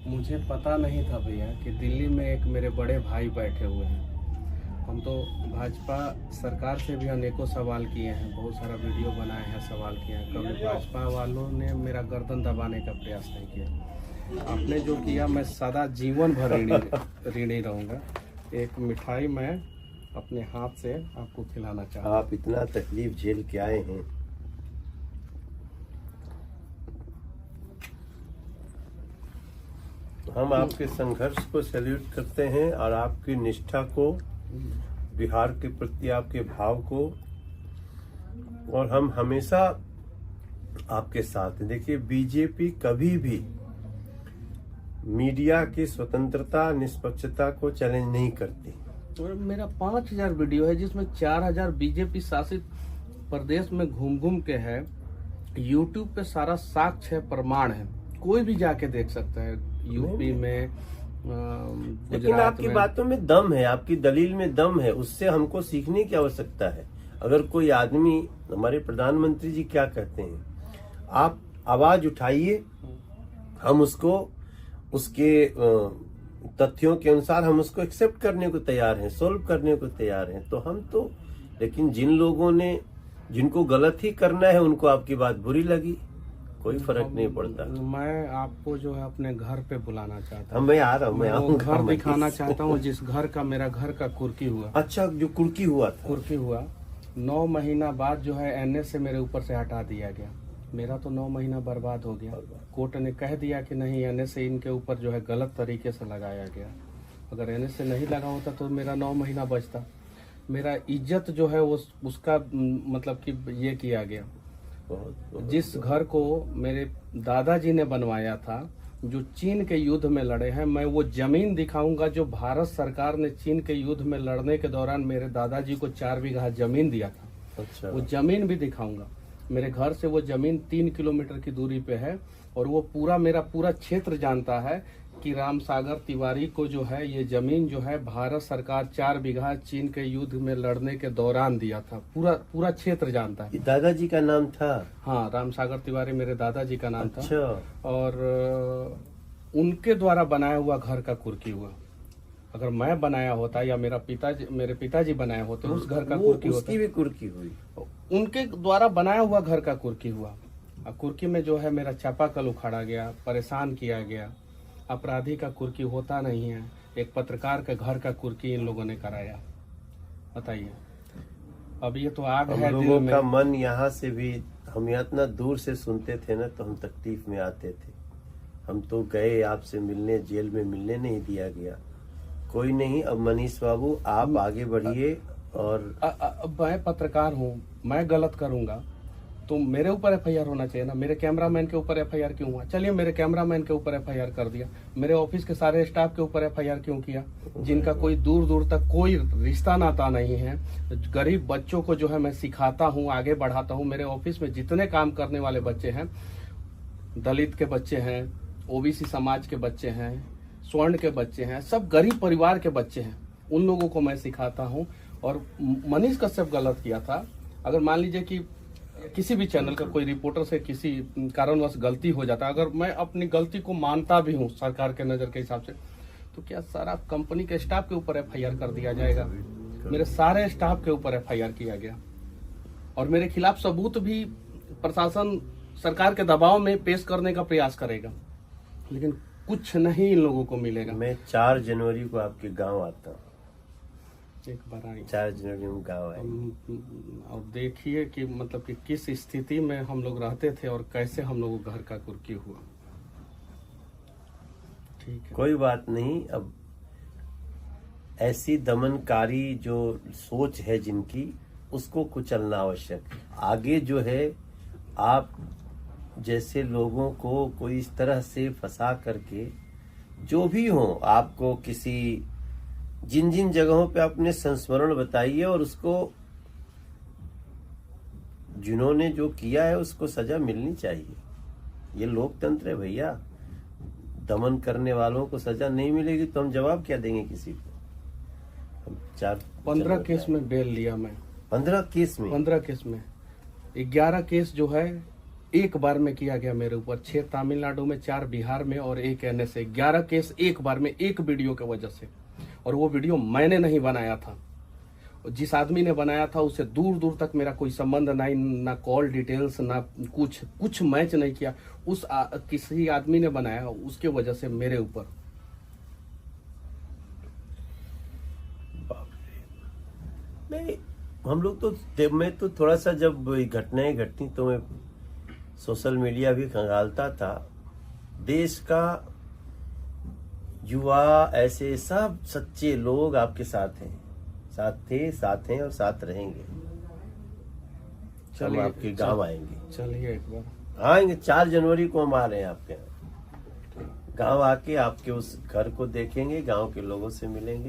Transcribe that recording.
मुझे पता नहीं था भैया कि दिल्ली में एक मेरे बड़े भाई बैठे हुए हैं। हम तो भाजपा सरकार से भी अनेकों सवाल किए हैं, बहुत सारा वीडियो बनाए हैं, सवाल किए हैं। कभी भाजपा वालों ने मेरा गर्दन दबाने का प्रयास नहीं किया। आपने जो किया मैं सदा जीवन भर ऋणी रहूँगा। एक मिठाई मैं अपने हाथ से आपको खिलाना चाहता हूँ। आप इतना तकलीफ झेल के आए हैं, हम आपके संघर्ष को सैल्यूट करते हैं और आपकी निष्ठा को, बिहार के प्रति आपके भाव को, और हम हमेशा आपके साथ हैं। देखिए, बीजेपी कभी भी मीडिया की स्वतंत्रता, निष्पक्षता को चैलेंज नहीं करती। और मेरा 5000 वीडियो है जिसमें 4000 बीजेपी शासित प्रदेश में घूम घूम के है। यूट्यूब पे सारा साक्ष्य है, प्रमाण है, कोई भी जाके देख सकता है। यूपी में, लेकिन आपकी बातों में दम है, आपकी दलील में दम है, उससे हमको सीखने की आवश्यकता है। अगर कोई आदमी, हमारे प्रधानमंत्री जी क्या कहते हैं, आप आवाज उठाइए, हम उसको उसके तथ्यों के अनुसार हम उसको एक्सेप्ट करने को तैयार हैं, सोल्व करने को तैयार हैं। तो हम तो, लेकिन जिन लोगों ने, जिनको गलत ही करना है, उनको आपकी बात बुरी लगी, कोई फर्क नहीं पड़ता। मैं आपको जो है अपने घर पे बुलाना चाहता हूँ। मैं आ रहा हूँ, मैं आऊंगा। घर दिखाना चाहता हूँ जिस घर का, मेरा घर का कुर्की हुआ। अच्छा, जो कुर्की हुआ था, कुर्की हुआ 9 महीना बाद जो है एनएस से मेरे ऊपर से हटा दिया गया। मेरा तो 9 महीना बर्बाद हो गया। कोर्ट ने कह दिया कि नहीं, एनएस से इनके ऊपर जो है गलत तरीके से लगाया गया। अगर एनएस से नहीं लगा होता तो मेरा 9 महीना बचता। मेरा इज्जत जो है वो उसका मतलब कि ये किया गया। जिस घर को मेरे दादाजी ने बनवाया था, जो चीन के युद्ध में लड़े हैं, मैं वो जमीन दिखाऊंगा जो भारत सरकार ने चीन के युद्ध में लड़ने के दौरान मेरे दादाजी को 4 बीघा जमीन दिया था। अच्छा। वो जमीन भी दिखाऊंगा। मेरे घर से वो जमीन 3 किलोमीटर की दूरी पे है और वो पूरा, मेरा पूरा क्षेत्र जानता है कि रामसागर तिवारी को जो है ये जमीन जो है भारत सरकार 4 बीघा चीन के युद्ध में लड़ने के दौरान दिया था। पूरा क्षेत्र जानता है। दादाजी का नाम था? हाँ, रामसागर तिवारी मेरे दादाजी का नाम अच्छा। था। और उनके द्वारा बनाया हुआ घर का कुर्की हुआ। अगर मैं बनाया होता या मेरे पिताजी बनाए होते, उस घर का कुर्की होता। उसकी भी कुर्की हुई। उनके द्वारा बनाया हुआ घर का कुर्की हुआ। कुर्की में जो है मेरा चापाकल उखाड़ा गया, परेशान किया गया। अपराधी का कुर्की होता नहीं है, एक पत्रकार के घर का कुर्की इन लोगों ने कराया। बताइए, अब ये तो आग है दिल लोगों में। का मन यहाँ से भी, हम यहाँ इतना दूर से सुनते थे ना, तो हम तकलीफ में आते थे। हम तो गए आपसे मिलने, जेल में मिलने नहीं दिया गया। कोई नहीं, अब मनीष बाबू आप आगे बढ़िए। और मैं पत्रकार हूँ, मैं गलत करूंगा तो मेरे ऊपर एफआईआर होना चाहिए ना। मेरे कैमरामैन के ऊपर एफआईआर क्यों हुआ? चलिए, मेरे कैमरामैन के ऊपर एफआईआर कर दिया, मेरे ऑफिस के सारे स्टाफ के ऊपर एफआईआर क्यों किया? जिनका कोई दूर दूर तक कोई रिश्ता नाता नहीं है। गरीब बच्चों को जो है मैं सिखाता हूँ, आगे बढ़ाता हूँ। मेरे ऑफिस में जितने काम करने वाले बच्चे हैं, दलित के बच्चे हैं, ओबीसी समाज के बच्चे हैं, स्वर्ण के बच्चे हैं, सब गरीब परिवार के बच्चे हैं। उन लोगों को मैं सिखाता हूँ। और मनीष कश्यप गलत किया था। अगर मान लीजिए कि किसी भी चैनल का कोई रिपोर्टर से किसी कारणवश गलती हो जाता, अगर मैं अपनी गलती को मानता भी हूँ सरकार के नजर के हिसाब से, तो क्या सारा कंपनी के स्टाफ के ऊपर एफआईआर कर दिया जाएगा? मेरे सारे स्टाफ के ऊपर एफआईआर किया गया और मेरे खिलाफ सबूत भी प्रशासन सरकार के दबाव में पेश करने का प्रयास करेगा, लेकिन कुछ नहीं इन लोगों को मिलेगा। मैं 4 जनवरी को आपके गांव आता हूँ। एक बार आई 4 जनवरी में गाँव आए। और देखिए कि मतलब कि किस स्थिति में हम लोग रहते थे और कैसे हम लोगों को घर का कुर्की हुआ। ठीक है, कोई बात नहीं। अब ऐसी दमनकारी जो सोच है जिनकी, उसको कुचलना आवश्यक है। आगे जो है, आप जैसे लोगों को कोई इस तरह से फंसा करके, जो भी हो, आपको किसी जिन जिन जगहों पे अपने संस्मरण बताइए और उसको, जिन्होंने जो किया है उसको सजा मिलनी चाहिए। ये लोकतंत्र है भैया। दमन करने वालों को सजा नहीं मिलेगी तो हम जवाब क्या देंगे किसी को? 15 केस में बेल लिया मैं। 15 केस में? 15 केस में 11 केस जो है एक बार में किया गया मेरे ऊपर, 6 तमिलनाडु में, 4 बिहार में और 1 NSA, 11 केस एक बार में, एक वीडियो की वजह से। और वो वीडियो मैंने नहीं बनाया था, जिस आदमी ने बनाया था उससे दूर दूर तक मेरा कोई संबंध नहीं, ना कॉल डिटेल्स, ना कुछ मैच नहीं किया। किसी आदमी ने बनाया, उसके वजह से मेरे ऊपर। नहीं, हम लोग तो, मैं तो थोड़ा सा जब घटनाएं घटती तो मैं सोशल मीडिया भी खंगालता था। देश का युवा, ऐसे सब सच्चे लोग आपके साथ हैं, साथ थे, साथ हैं और साथ रहेंगे। हम आपके गांव आएंगे, चलिए एक बार आएंगे। 4 जनवरी को हम आ रहे हैं आपके गांव, आके आपके उस घर को देखेंगे, गांव के लोगों से मिलेंगे।